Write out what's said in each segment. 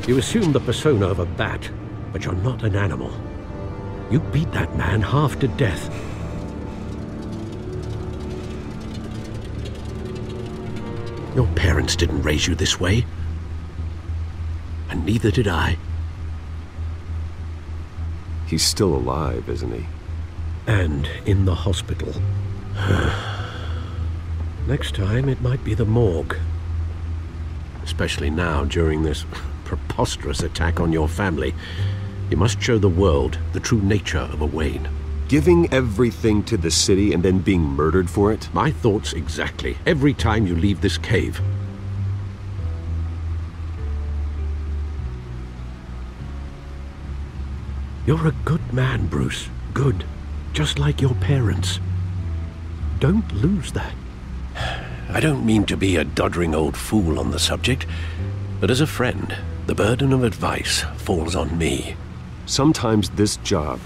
You assume the persona of a bat, but you're not an animal. You beat that man half to death. Your parents didn't raise you this way. And neither did I. He's still alive, isn't he? And in the hospital. Next time, it might be the morgue. Especially now, during this preposterous attack on your family. You must show the world the true nature of a Wayne. Giving everything to the city and then being murdered for it? My thoughts exactly. Every time you leave this cave. You're a good man, Bruce. Good. Just like your parents. Don't lose that. I don't mean to be a doddering old fool on the subject, but as a friend, the burden of advice falls on me. Sometimes this job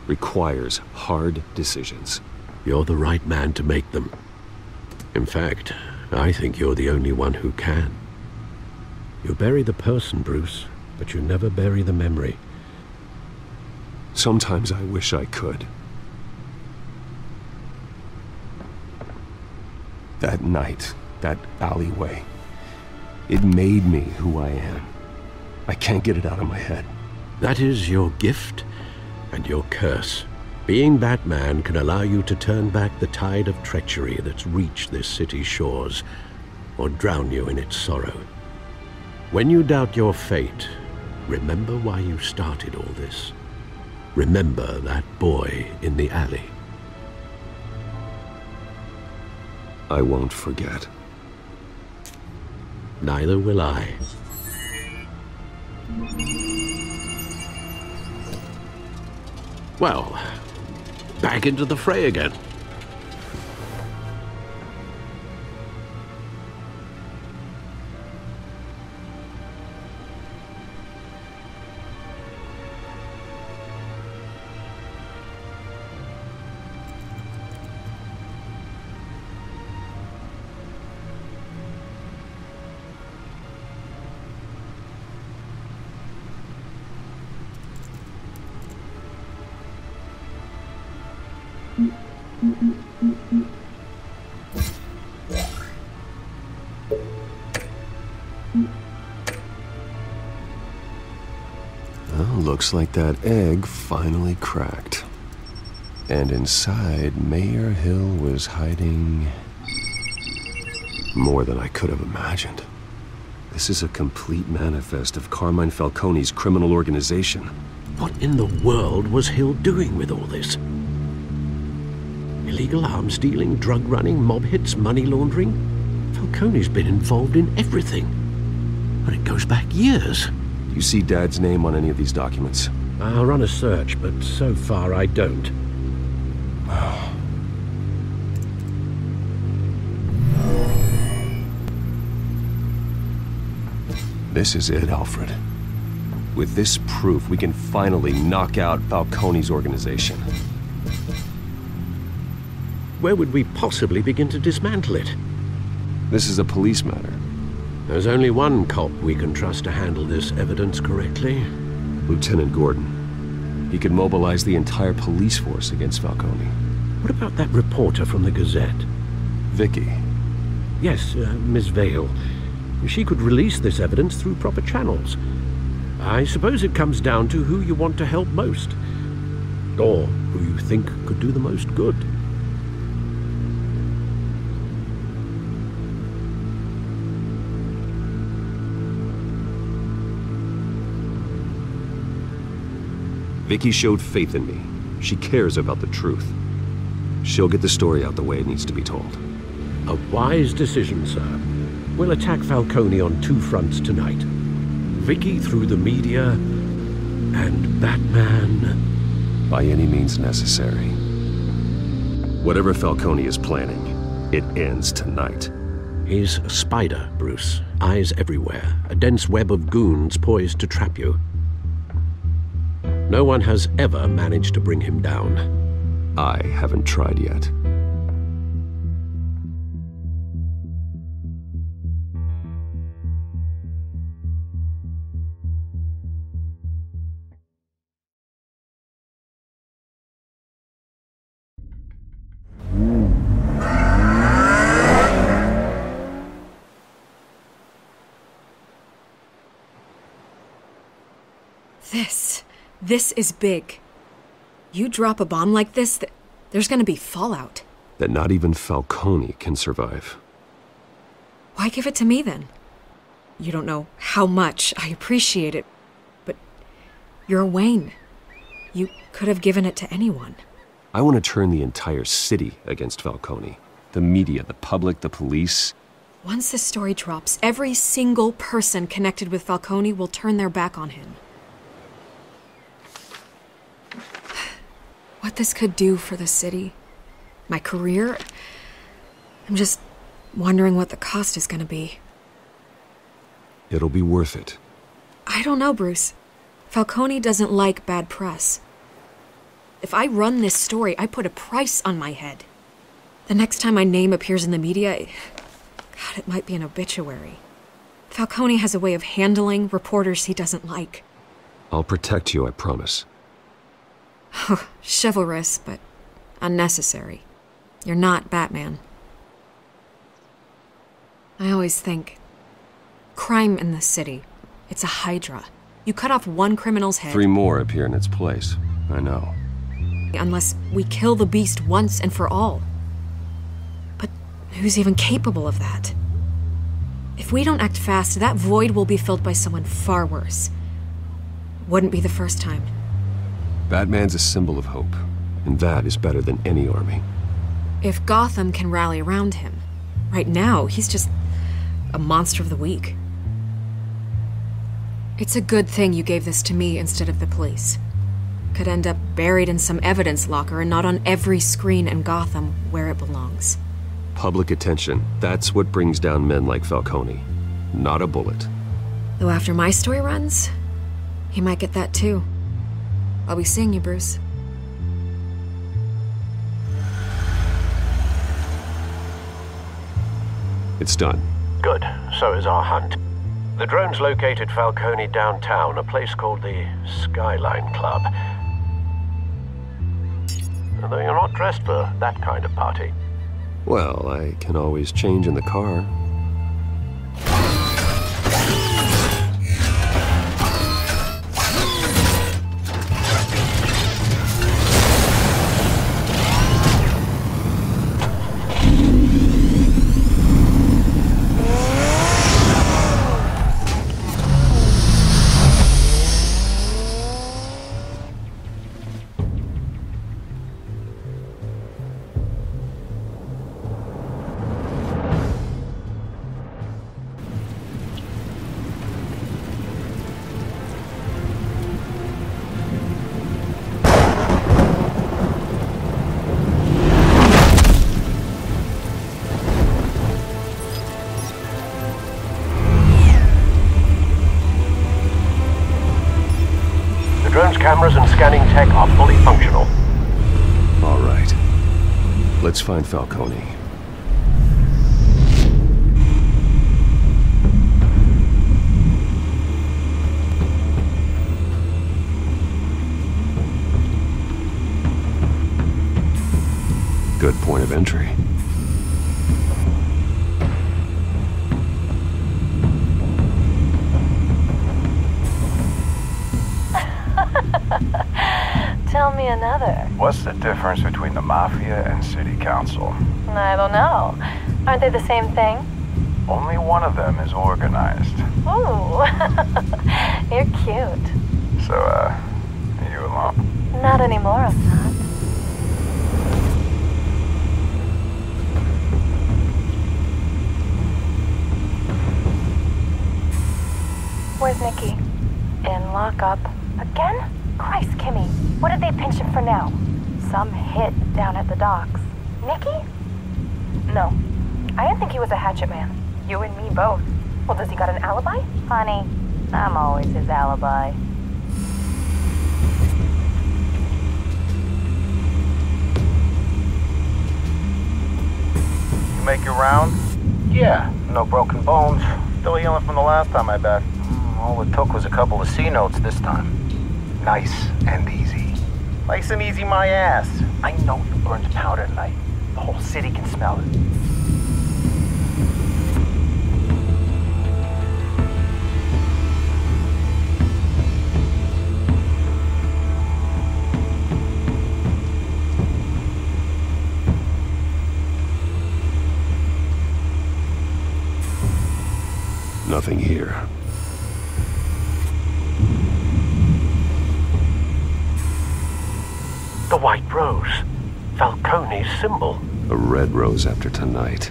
requires hard decisions. You're the right man to make them. In fact, I think you're the only one who can. You bury the person, Bruce, but you never bury the memory. Sometimes I wish I could. That night, that alleyway, it made me who I am. I can't get it out of my head. That is your gift and your curse. Being Batman can allow you to turn back the tide of treachery that's reached this city's shores, or drown you in its sorrow. When you doubt your fate, remember why you started all this. Remember that boy in the alley. I won't forget. Neither will I. Well, back into the fray again. Well, looks like that egg finally cracked. And inside, Mayor Hill was hiding more than I could have imagined. This is a complete manifest of Carmine Falcone's criminal organization. What in the world was Hill doing with all this? Illegal arms dealing, drug running, mob hits, money laundering? Falcone's been involved in everything. But it goes back years. You see Dad's name on any of these documents? I'll run a search, but so far I don't. This is it, Alfred. With this proof, we can finally knock out Falcone's organization. Where would we possibly begin to dismantle it? This is a police matter. There's only one cop we can trust to handle this evidence correctly. Lieutenant Gordon. He could mobilize the entire police force against Falcone. What about that reporter from the Gazette? Vicky. Yes, Miss Vale. She could release this evidence through proper channels. I suppose it comes down to who you want to help most. Or who you think could do the most good. Vicky showed faith in me. She cares about the truth. She'll get the story out the way it needs to be told. A wise decision, sir. We'll attack Falcone on two fronts tonight. Vicky through the media, and Batman... by any means necessary. Whatever Falcone is planning, it ends tonight. He's a spider, Bruce. Eyes everywhere. A dense web of goons poised to trap you. No one has ever managed to bring him down. I haven't tried yet. This is big. You drop a bomb like this, there's gonna be fallout. That not even Falcone can survive. Why give it to me then? You don't know how much I appreciate it, but you're Wayne. You could have given it to anyone. I want to turn the entire city against Falcone. The media, the public, the police. Once this story drops, every single person connected with Falcone will turn their back on him. What this could do for the city, my career, I'm just wondering what the cost is gonna be. It'll be worth it. I don't know, Bruce. Falcone doesn't like bad press. If I run this story, I put a price on my head. The next time my name appears in the media, God, it might be an obituary. Falcone has a way of handling reporters he doesn't like. I'll protect you, I promise. Chivalrous, but unnecessary. You're not Batman. I always think, crime in this city, it's a hydra. You cut off one criminal's head. 3 more appear in its place. I know. Unless we kill the beast once and for all. But who's even capable of that? If we don't act fast, that void will be filled by someone far worse. Wouldn't be the first time. Batman's a symbol of hope, and that is better than any army. If Gotham can rally around him, right now he's just a monster of the week. It's a good thing you gave this to me instead of the police. Could end up buried in some evidence locker and not on every screen in Gotham where it belongs. Public attention, that's what brings down men like Falcone. Not a bullet. Though after my story runs, he might get that too. I'll be seeing you, Bruce. It's done. Good. So is our hunt. The drones located Falcone downtown, a place called the Skyline Club. Although you're not dressed for that kind of party. Well, I can always change in the car. Cameras and scanning tech are fully functional. All right. Let's find Falcone. Good point of entry. Tell me another. What's the difference between the Mafia and City Council? I don't know. Aren't they the same thing? Only one of them is organized. Ooh, you're cute. So, are you alone? Not anymore, I'm not. Where's Nikki? In lockup. Again? Christ, Kimmy. What did they pinch him for now? Some hit down at the docks. Nikki? No. I didn't think he was a hatchet man. You and me both. Well, does he got an alibi? Honey, I'm always his alibi. You make your round? Yeah, no broken bones. Still healing from the last time I bet. All it took was a couple of C notes this time. Nice and easy. Nice and easy my ass. I know you burned powder tonight. The whole city can smell it. Nothing here. The white rose. Falcone's symbol. A red rose after tonight.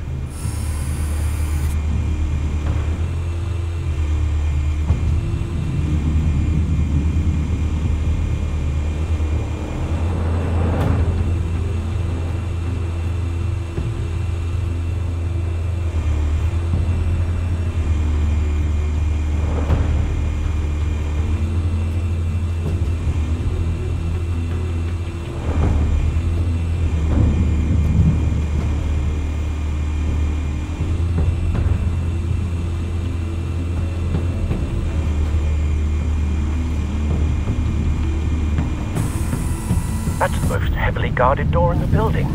That's the most heavily guarded door in the building.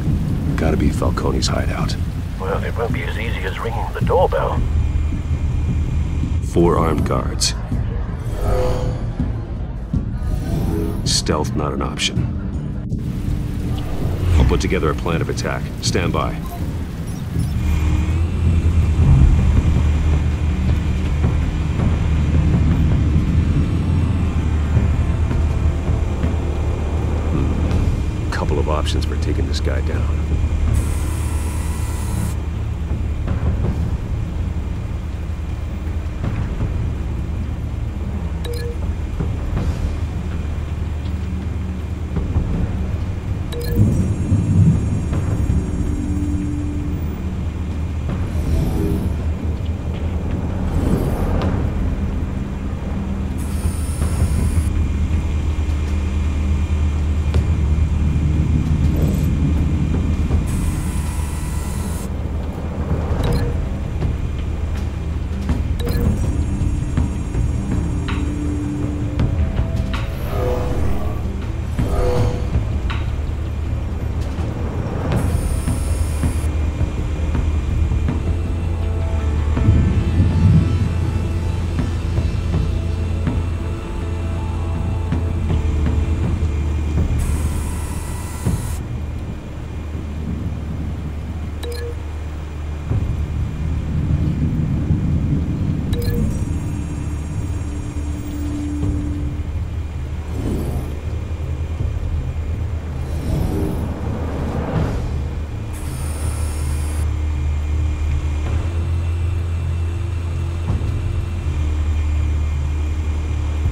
Gotta be Falcone's hideout. Well, it won't be as easy as ringing the doorbell. 4 armed guards. Stealth not an option. I'll put together a plan of attack. Stand by. Couple of options for taking this guy down.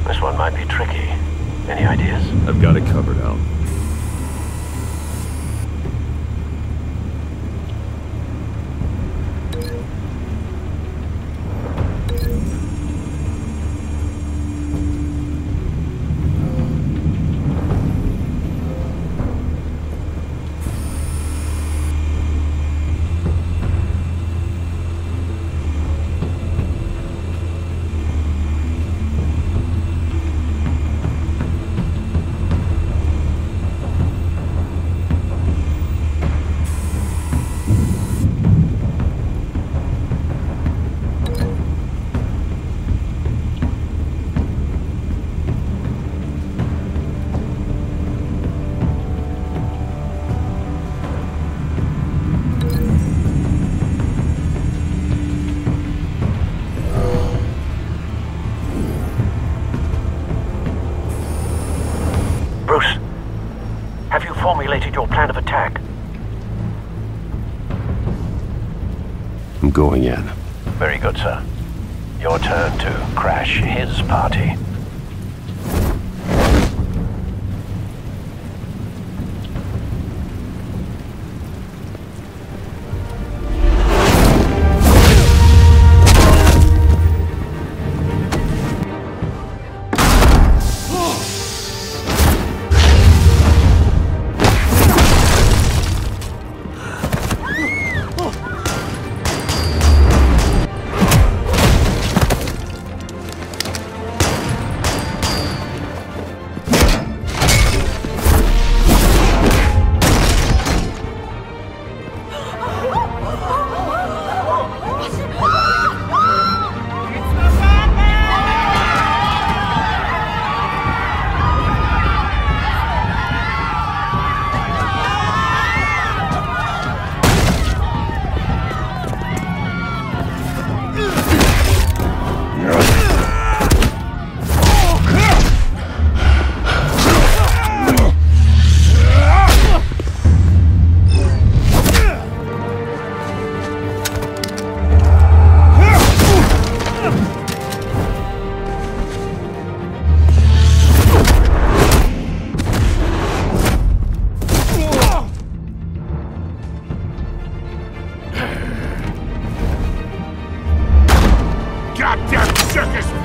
This one might be tricky. Any ideas? I've got it covered out. Bruce, have you formulated your plan of attack? I'm going in. Very good, sir. Your turn to crash his party.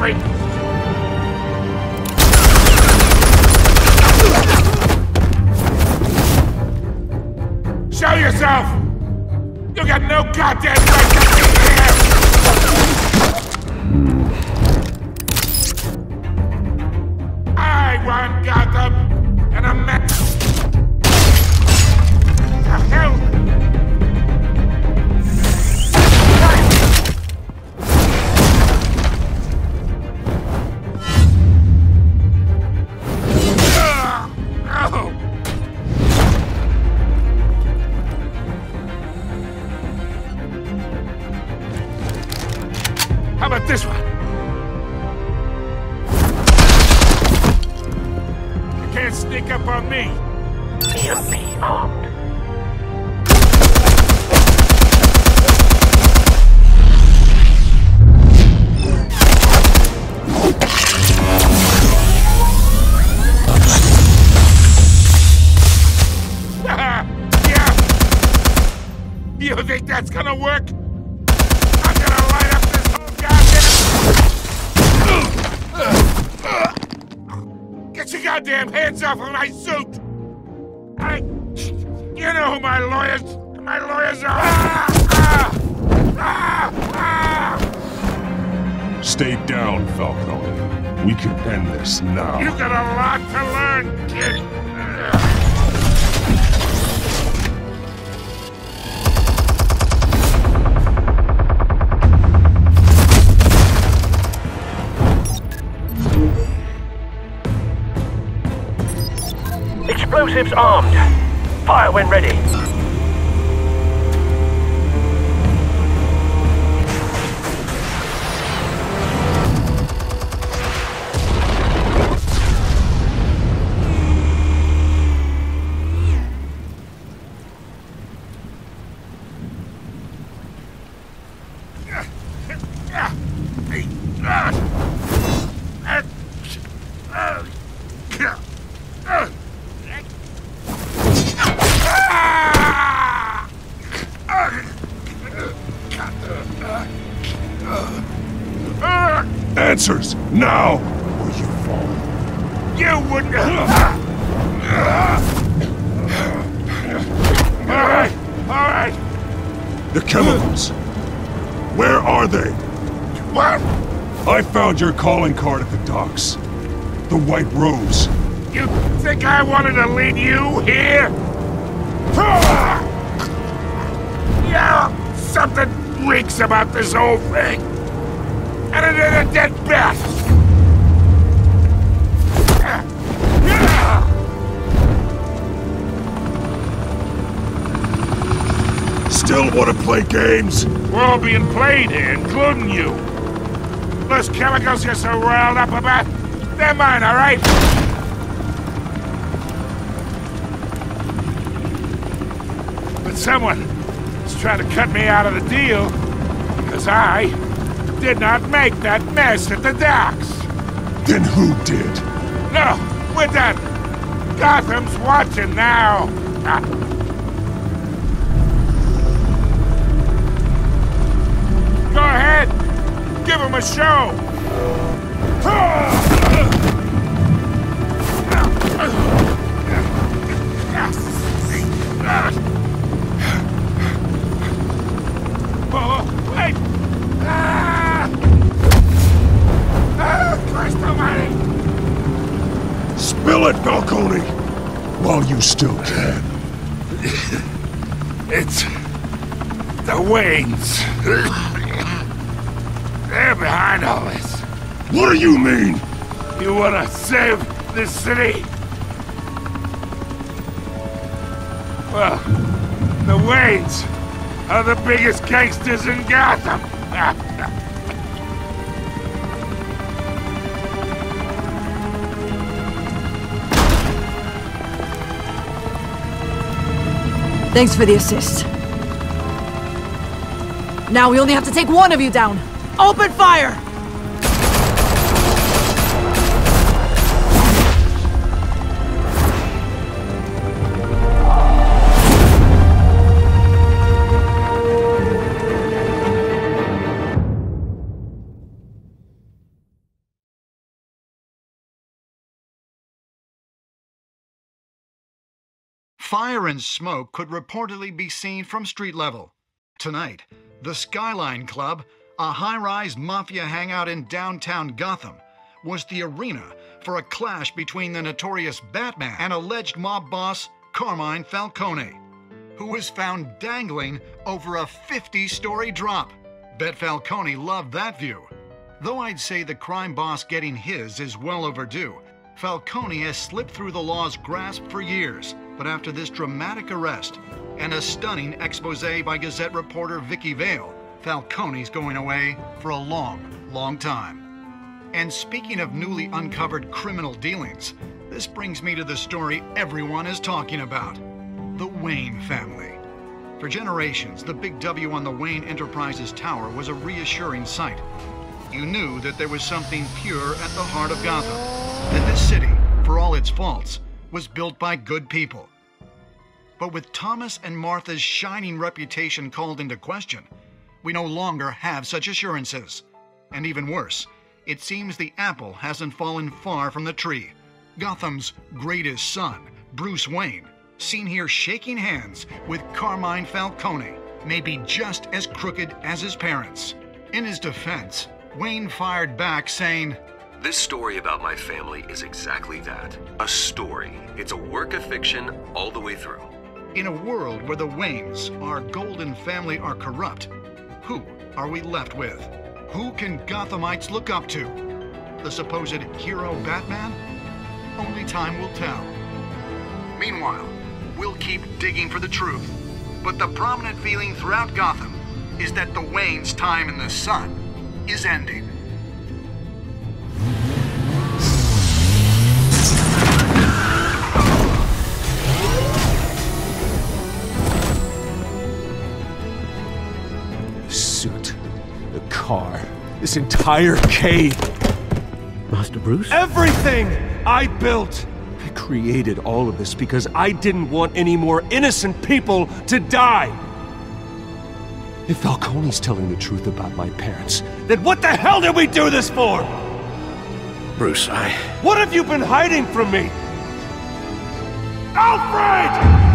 me! Show yourself! You got no goddamn right to be here! I want Gotham, and I'm not... The hell? How about this one? You can't sneak up on me. EMP armed. Yeah. You think that's gonna work? I'm gonna light up this whole goddamn... Get your goddamn hands off of my suit! You know who my lawyers are! Stay down, Falcone. We can end this now. You got a lot to learn, kid! Explosives armed. Fire when ready. Answers, now, or you fall. You wouldn't... All right. The chemicals. Where are they? What? I found your calling card at the docks. The White Rose. You think I wanted to lead you here? Yeah, something reeks about this whole thing. And it ain't a dead bat! Still want to play games? We're all being played here, including you. Those chemicals you're so riled up about, they're mine, all right? But someone is trying to cut me out of the deal because I did not make that mess at the docks. Then who did? No, we're done. Gotham's watching now. Go ahead. Give him a show. Oh, wait. Christ almighty! Spill it, Falcone! While you still can. It's... the Waynes. They're behind all this. What do you mean? You wanna save this city? Well, the Waynes are the biggest gangsters in Gotham. Thanks for the assist. Now we only have to take one of you down. Open fire! Fire and smoke could reportedly be seen from street level. Tonight, the Skyline Club, a high-rise mafia hangout in downtown Gotham, was the arena for a clash between the notorious Batman and alleged mob boss Carmine Falcone, who was found dangling over a 50-story drop. Bet Falcone loved that view. Though I'd say the crime boss getting his is well overdue, Falcone has slipped through the law's grasp for years. But after this dramatic arrest and a stunning expose by Gazette reporter Vicky Vale, Falcone's going away for a long, long time. And speaking of newly uncovered criminal dealings, this brings me to the story everyone is talking about: the Wayne family. For generations, the big W on the Wayne Enterprises Tower was a reassuring sight. You knew that there was something pure at the heart of Gotham, that this city, for all its faults, was built by good people. But with Thomas and Martha's shining reputation called into question, we no longer have such assurances. And even worse, it seems the apple hasn't fallen far from the tree. Gotham's greatest son, Bruce Wayne, seen here shaking hands with Carmine Falcone, may be just as crooked as his parents. In his defense, Wayne fired back saying, This story about my family is exactly that. A story. It's a work of fiction all the way through. In a world where the Waynes, our golden family, are corrupt, who are we left with? Who can Gothamites look up to? The supposed hero Batman? Only time will tell. Meanwhile, we'll keep digging for the truth. But the prominent feeling throughout Gotham is that the Waynes' time in the sun is ending. The suit, the car, this entire cave. Master Bruce? Everything I built! I created all of this because I didn't want any more innocent people to die! If Falcone's telling the truth about my parents, then what the hell did we do this for? Bruce, What have you been hiding from me? Alfred!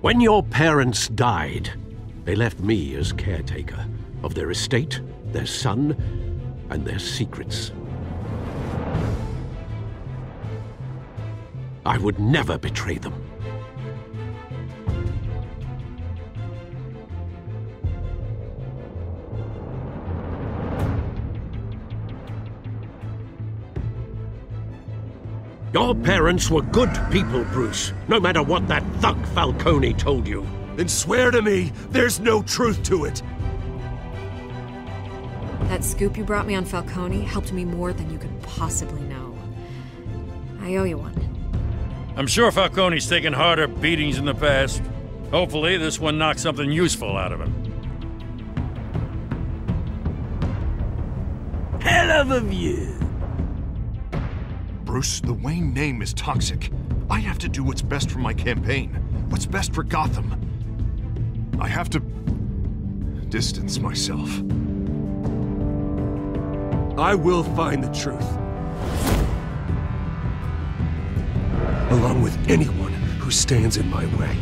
When your parents died, they left me as caretaker of their estate, their son, and their secrets. I would never betray them. Your parents were good people, Bruce, no matter what that thug Falcone told you. Then swear to me there's no truth to it. That scoop you brought me on Falcone helped me more than you could possibly know. I owe you one. I'm sure Falcone's taken harder beatings in the past. Hopefully this one knocks something useful out of him. Hell of a view. Bruce, the Wayne name is toxic. I have to do what's best for my campaign. What's best for Gotham. I have to distance myself. I will find the truth. Along with anyone who stands in my way.